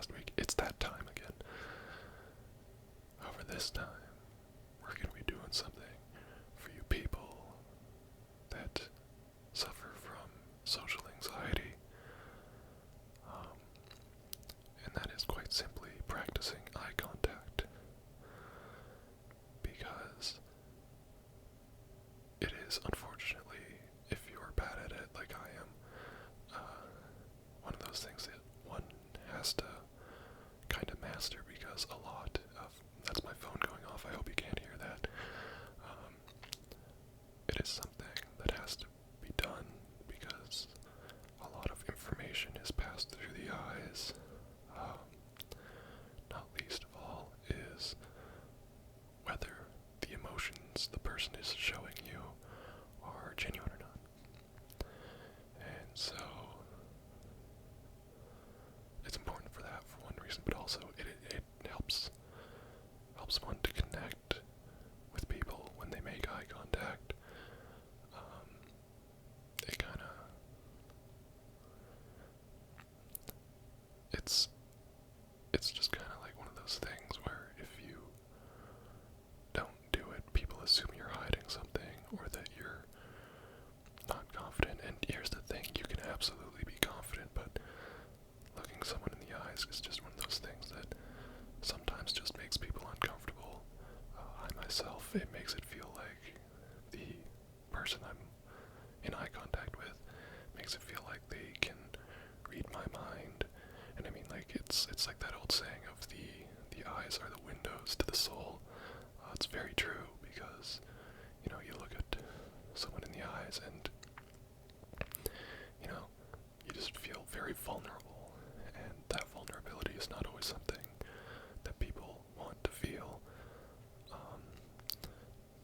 last week. It's that time again. However, this time, we're going to be doing something for you people that suffer from social anxiety. And that is quite simply practicing eye contact. Because it is, unfortunately, if you are bad at it like I am, one of those things that one has to kind of master, because a lot of, that's my phone going off, I hope you can't hear that. It is something that has to be done because a lot of information is passed through the eyes. Not least of all is whether the emotions the person is showing you are genuine or not. And so it's important for that, for one reason, but also it helps one to connect with people when they make eye contact. It kind of, it's just kind of like one of those things where if you don't do it, people assume you're hiding something or that you're not confident. And here's the thing, you can absolutely be confident, but looking someone in the eyes is just one of those things that sometimes just makes people uncomfortable. I myself, it makes it feel like the person I'm in eye contact with makes it feel like they can read my mind. And I mean, like, it's like that old saying of the eyes are the windows to the soul. It's very true, because, you know, you look at someone in the eyes and, you know, you just feel very vulnerable, and that vulnerability is not always something that people want to feel.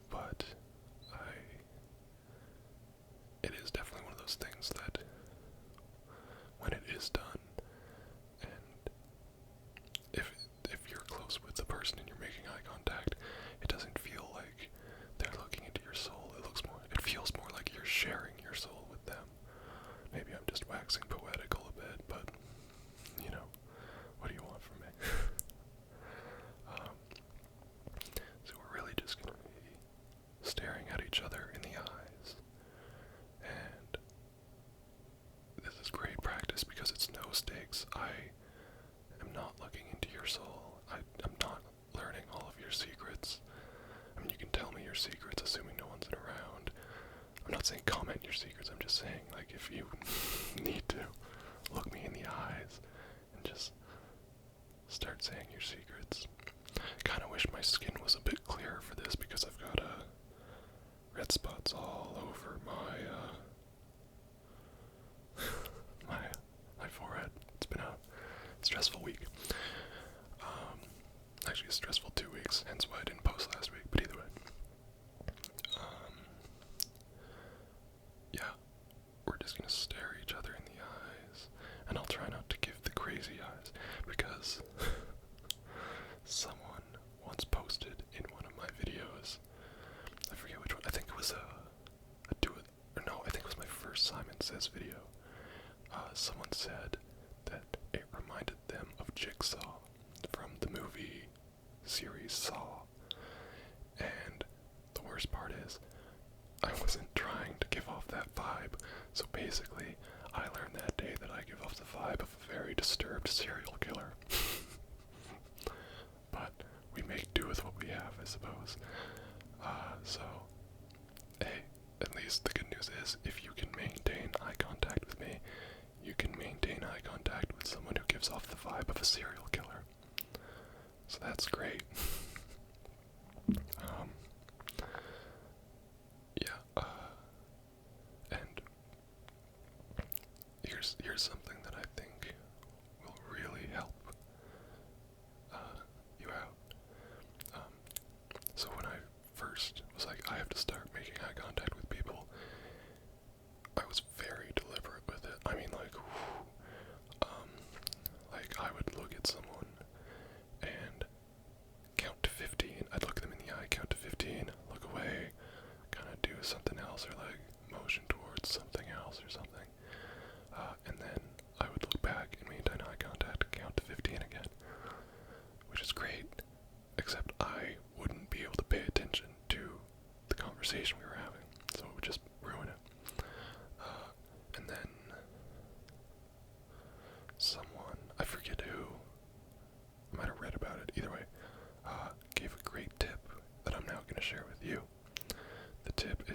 But it is definitely one of those things that, when it is done, and if you're close with the person and you're making eye contact, it doesn't feel like they're looking into your soul. It feels more like you're sharing your soul with them. Maybe I'm just waxing poetic a little bit, but, you know, what do you want from me? So we're really just going to be staring at each other in the eyes. And this is great practice because it's no stakes. I am not looking into your soul. I'm not learning all of your secrets. I mean, you can tell me your secrets, assuming no one's around. I'm not saying comment your secrets, I'm just saying, like, if you need to, look me in the eyes and just start saying your secrets. Kinda wish my skin was a bit clearer for this, because I've got red spots all over my my forehead. It's been a stressful week. Actually a stressful 2 weeks, hence why I didn't post last week, but either way. Yeah, we're just gonna stare each other in the eyes, and I'll try not to give the crazy eyes, because someone once posted in one of my videos, I forget which one, I think it was I think it was my first Simon Says video. Someone said that it reminded them of Jigsaw from the movie series Saw. And the worst part is, I wasn't trying to give off that vibe. So basically, I learned that day that I give off the vibe of a very disturbed serial killer. But we make do with what we have, I suppose. So, hey, at least the good news is, if you can maintain eye contact with me, you can maintain eye contact with someone who gives off the vibe of a serial killer. So that's great. And here's something that I think will really help you out. So when I first was like, I have to start making eye contact with people, I was very deliberate with it. I mean, like I would look at someone and count to 15. I'd look them in the eye, count to 15, look away, kind of do something else, or like motion towards something else or something. And then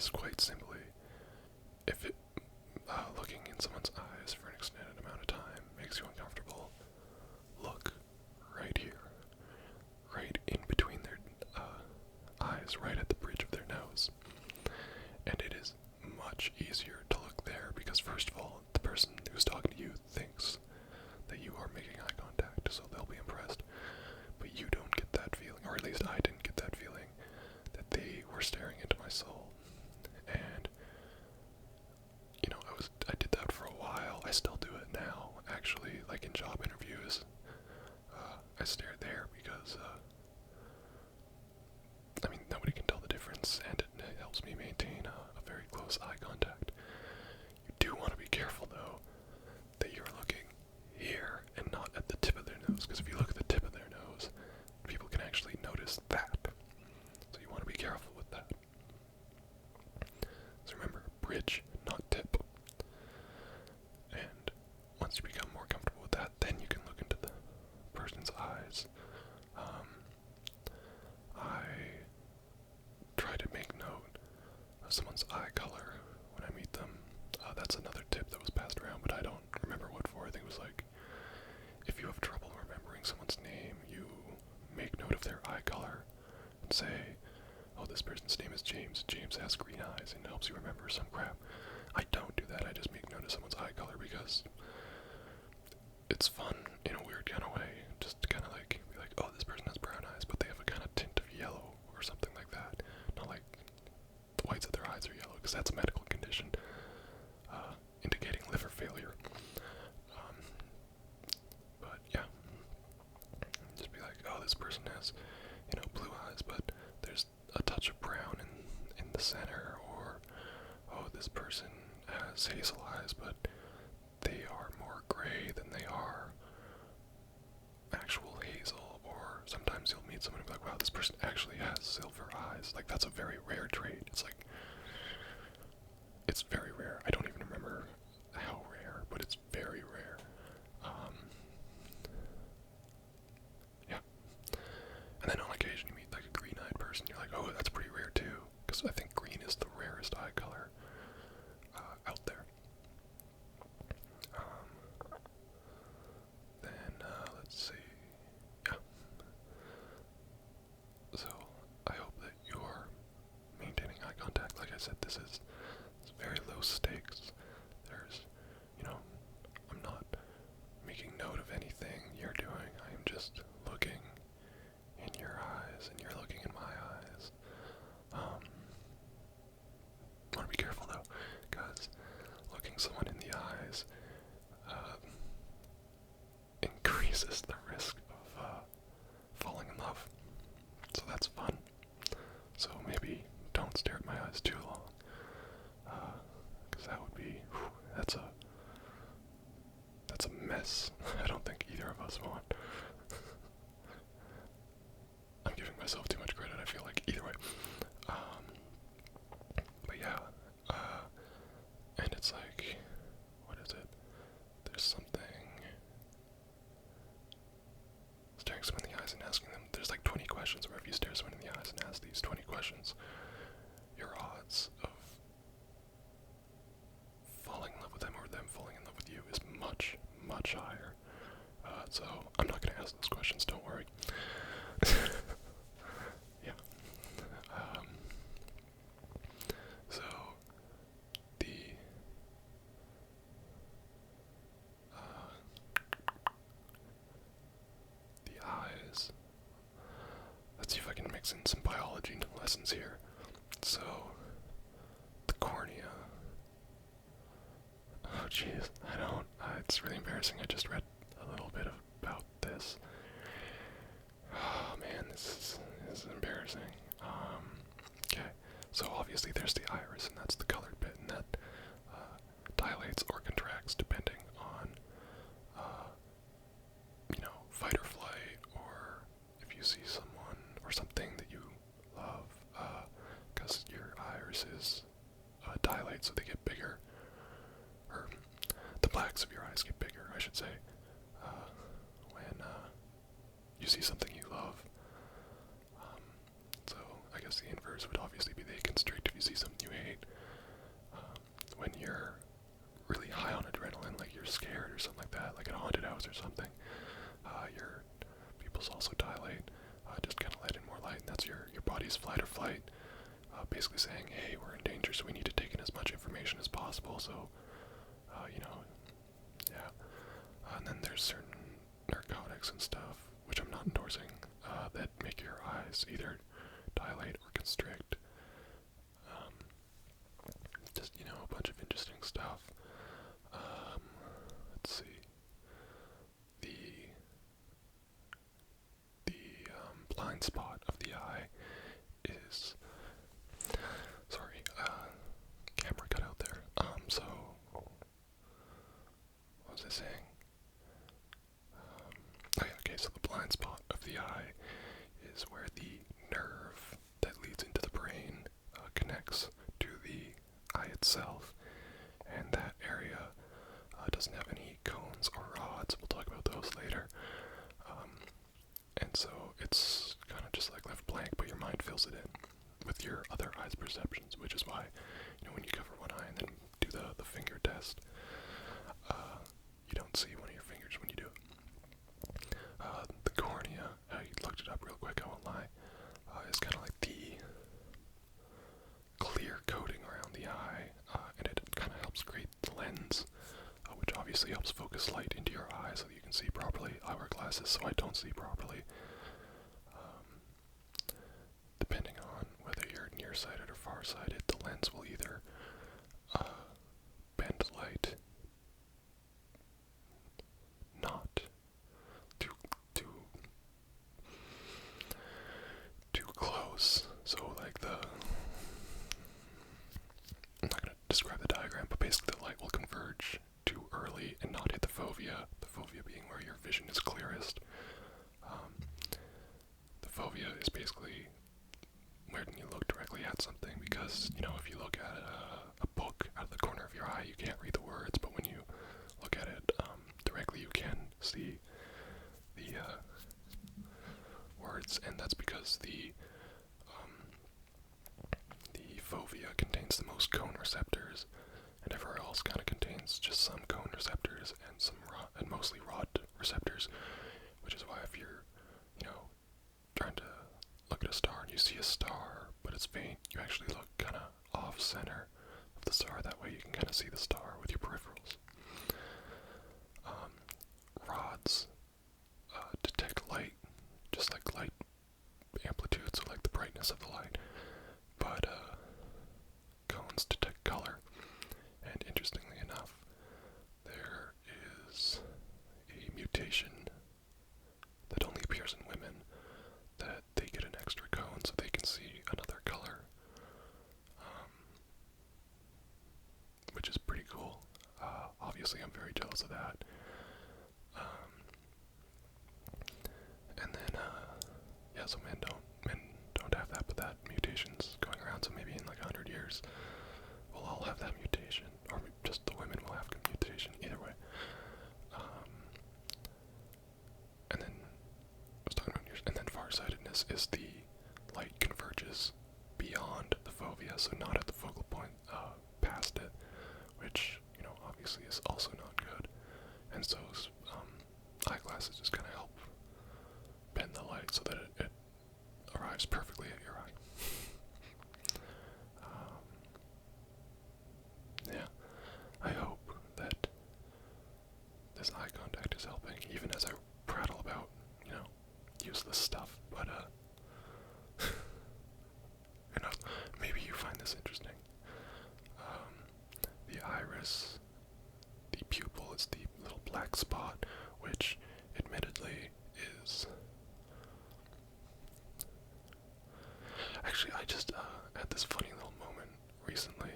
is quite simply, if looking in someone's eyes for an extended amount of time makes you uncomfortable, look right here, right in between their eyes, right at the bridge of their nose. And it is much easier to look there because, first of all, the person who's talking to you thinks that you are making eye contact, so they'll be impressed. But you don't get that feeling, or at least I didn't get that feeling, that they were staring into my soul. And I did that for a while. I still do it now, actually, like in job interviews. I stare there because, nobody can tell the difference, and it helps me maintain a very close eye contact. You do want to be careful, though, that you're looking here and not at the tip of their nose, because if you look at the tip of their nose, people can actually notice that. So you want to be careful with that. So remember, bridge, not tip. And once you become more comfortable with that, then you can look into the person's eyes. I try to make note of someone's eye color when I meet them. That's another tip that was passed around, but I don't remember what for. I think it was like, if you have trouble remembering someone's name, you make note of their eye color and say, oh, this person's name is James. James has green eyes, and it helps you remember some crap. I don't do that. I just make note of someone's eye color because it's fun in a weird kind of way. Just to kind of like be like, oh, this person has brown eyes, but they have a kind of tint of yellow or something like that. Not like the whites of their eyes are yellow, because that's a medical condition indicating liver failure. But yeah, just be like, oh, this person has, blue eyes, but there's a touch of brown in the center, or oh, this person has hazel eyes, but they are more gray than they are actual hazel. Or sometimes you'll meet someone and be like, wow, this person actually has silver eyes. Like, that's a very rare trait. It's very rare. I don't even remember how rare, but it's very rare. Yeah. And then on occasion you meet like a green-eyed person, you're like, oh, that's pretty rare too, because I think green is the rarest eye color out there. Then, let's see. Yeah. So, I hope that you're maintaining eye contact. Like I said, this is very low stakes. There's, I'm not making note of anything you're doing. I am just looking in your eyes, and you're looking in my eyes. Want to be careful though, because looking someone in the eyes increases the risk of falling in love. So that's fun. So maybe don't stare at my eyes too long, because that would be, that's a mess. I don't think either of us want. I'm giving myself too much credit, I feel like, either way. But yeah, and it's like, what is it? There's something, staring someone in the eyes and asking them, there's like 20 questions where if you stare someone in the eyes and ask these 20 questions, your odds of falling in love with them or them falling in love with you is much, much higher. So I'm not going to ask those questions, don't worry. Yeah. So the eyes. Let's see if I can mix in some biology lessons here. So the cornea. Oh jeez, it's really embarrassing. I just read a little bit about this. Oh man, this is embarrassing. Okay, so obviously there's the iris, and that's the colored bit, and that dilates or contracts depending on, fight or flight, or if you see someone or something that you love, because your irises dilate so they get bigger, or the blacks of your eyes get bigger, I should say, when you see something you love. So I guess the inverse would obviously be they constrict if you see something you hate. When you're really high on adrenaline, like you're scared or something like that, like at a haunted house or something, your pupils also dilate, just kind of let in more light, and that's your body's fight or flight, basically saying, hey, we're in danger, so we need to take in as much information as possible, so, yeah. And then there's certain narcotics and stuff, which I'm not endorsing, that make your eyes either dilate or constrict. Just, a bunch of interesting stuff. Let's see. The blind spot of the eye is, sorry, camera cut out there. So, what was I saying? Oh yeah, okay, so the blind spot of the eye is where the nerve that leads into the brain connects to the eye itself, and that area doesn't have any cones or rods. We'll talk about those later. And so it's kind of just like left blank, but your mind fills it in with your other eye's perceptions, which is why, when you cover one eye and then do the finger test, you don't see one of your fingers when you do it. The cornea, I looked it up real quick, I won't lie, is kind of like the clear coating around the eye, and it kind of helps create the lens, which obviously helps focus light into your eye so that you can see properly. I wear glasses so I don't see properly. Depending on whether you're nearsighted or farsighted, the lens will either bend light not too close. So like I'm not going to describe the diagram, but basically the light will converge too early and not hit the fovea. The fovea being where your vision is clearest. The fovea is basically when you look directly at something, because, if you look at a book out of the corner of your eye, you can't read the words, but when you look at it directly, you can see the words, and that's because the fovea contains the most cone receptors, and everywhere else kind of contains just some cone receptors and mostly rod receptors, which is why if you're, trying to look at a star and you see a star, but it's faint, you actually look kind of off-center of the star. That way you can kind of see the star with your peripherals. Rods detect light, just like light amplitude, so like the brightness of the light, but cones detect color, and interestingly enough, there is a mutation that only appears in women, that they get an extra cone so they can see another color, which is pretty cool. Obviously I'm very jealous of that. And then, so men don't have that, but that mutation's going around, so maybe in like 100 years, we'll all have that mutation, or just the women will have a mutation, either way. And then, I was talking about yours, and then farsightedness is the light converges beyond the fovea, so not at the focal point, past it, which, obviously is also not good. And so, eyeglasses just kind of help bend the light so that it arrives perfectly at your eye. Yeah, I hope that this eye contact is helping, even as I prattle about, useless stuff, but, maybe you find this interesting. The iris, the pupil is the little black spot, which admittedly is... Actually, I just had this funny little moment recently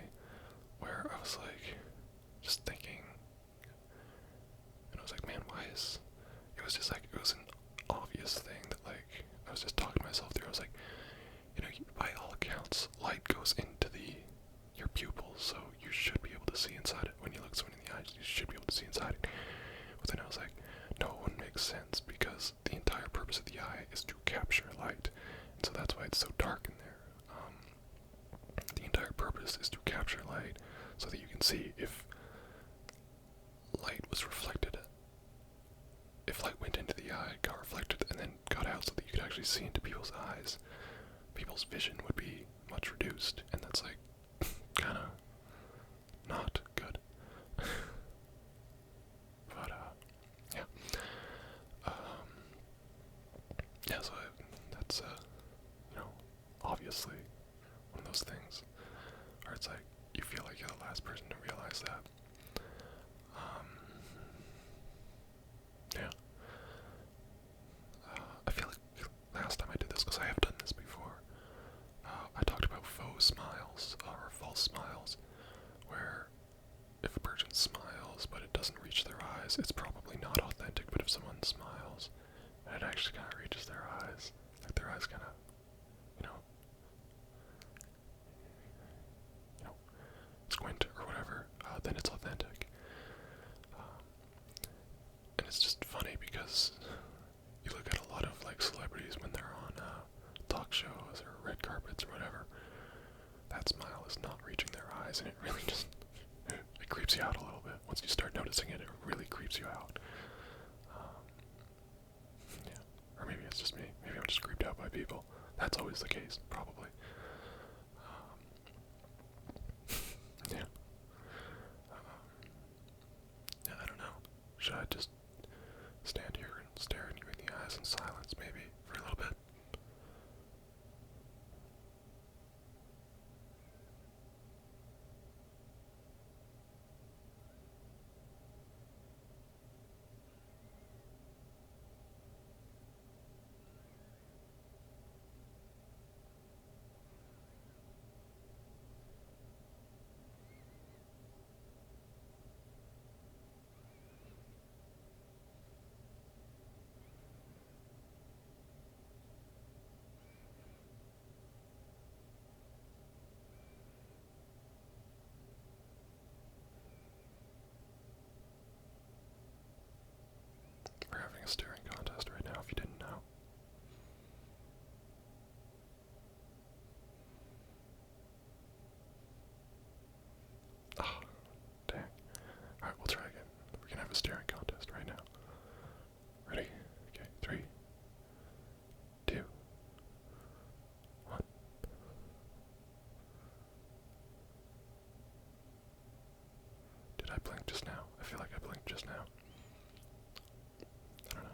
where I was like, just thinking, and I was like, man, why is... It was just like, it was an obvious thing that, like, I was just talking to myself through. I was like, by all accounts, light goes into your pupils, so you should be able to see inside it. When you look someone in the eyes, you should be able to see inside it. But then I was like, no, it wouldn't make sense, because the entire purpose of the eye is to capture light, and so that's why it's so dark in there. The entire purpose purpose is to capture light so that you can see if light was reflected. If light went into the eye, got reflected, and then got out so that you could actually see into people's eyes, people's vision would be much reduced, and that's like kind of not good. But yeah, yeah. So that's obviously one of those things where it's like you feel like you're the last person to realize that. Yeah. I feel like last time I did this, because I have done this before, I talked about faux smiles, or false smiles, where if a person smiles but it doesn't reach their eyes, it's probably not authentic, but if someone smiles and it actually kind of reaches their eyes, like their eyes kind of, squint or whatever, then it's authentic. And it's just funny because you look at a lot of like celebrities when they're on talk shows or red carpets or whatever, that smile is not reaching their eyes, and it really just it creeps you out a little bit. Once you start noticing it, it really creeps you out. Yeah, or maybe it's just me. Maybe I'm just creeped out by people. That's always the case, probably. Yeah. Yeah, I don't know. Should I just stand here and stare at you in the eyes in silence, maybe, for a little bit? We're having a staring contest right now, if you didn't know. Oh, dang. Alright, we'll try again. We're gonna have a staring contest right now. Ready? Okay, 3, 2, 1. Did I blink just now? I feel like I blinked just now. I don't know.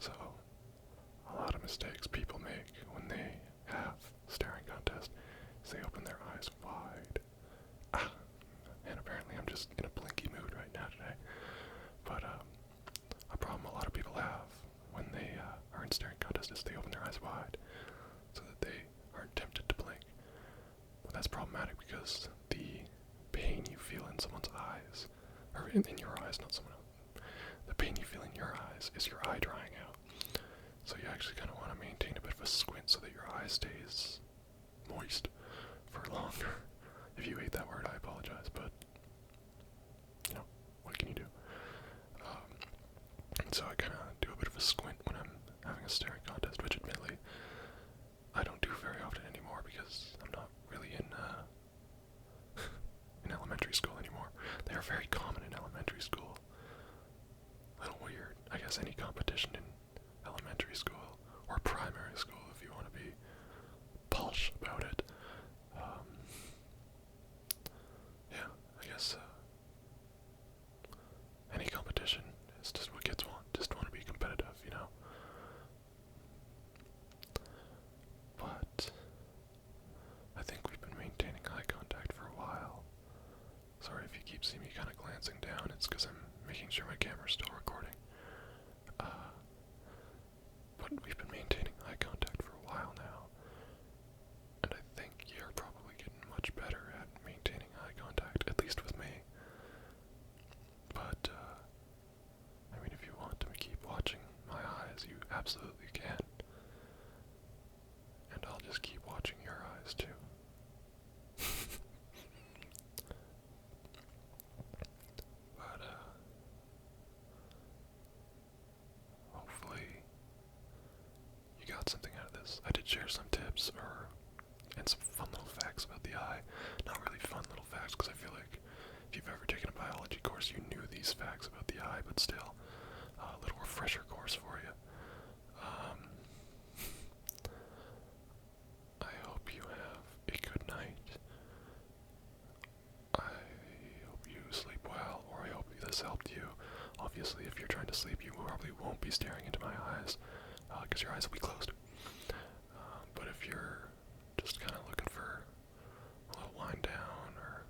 So, a lot of mistakes people make when they have staring contest is they open their eyes wide. And apparently I'm just in a blinky mood right now today. But a problem a lot of people have when they are in staring contest is they open their eyes wide so that they aren't tempted to blink. Well, that's problematic because the pain you feel in someone's eyes, or in your eyes, not someone else, the pain you feel in your eyes is your eye drying out. So you actually kind of want to maintain a bit of a squint so that your eye stays moist for longer. If you hate that word, I apologize, but what can you do? And so I kind of do a bit of a squint when I'm having a staring contest, which admittedly I don't do very often anymore because I'm not really in in elementary school anymore. They are very common in elementary school. A little weird. I guess any competition in elementary school or primary school, if you want to be posh about it. Yeah, I guess any competition is just what kids want. Just want to be competitive, But I think we've been maintaining eye contact for a while. Sorry if you keep seeing me kind of glancing down. It's because I'm making sure my camera's still recording. But we've been maintaining eye contact for a while now. And I think you're probably getting much better at maintaining eye contact, at least with me. But, I mean, if you want to keep watching my eyes, you absolutely can. And I'll just keep watching your eyes, too. But, hopefully you got something out of this. I did share some tips and some fun little facts facts about the eye. Not really fun little facts, because I feel like if you've ever taken a biology course, you knew these facts about the eye, but still, a little refresher course for you. I hope you have a good night. I hope you sleep well, or I hope this helped you. Obviously, if you're trying to sleep, you probably won't be staring into my eyes, because your eyes will be closed. But if you're just kind of looking for a little wind down, or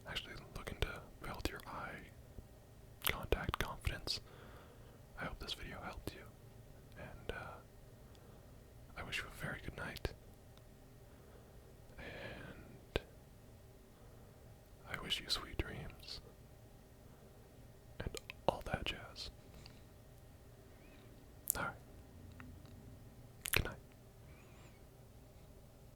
actually looking to build your eye contact confidence, I hope this video helped you, and I wish you a very good night, and I wish you sweet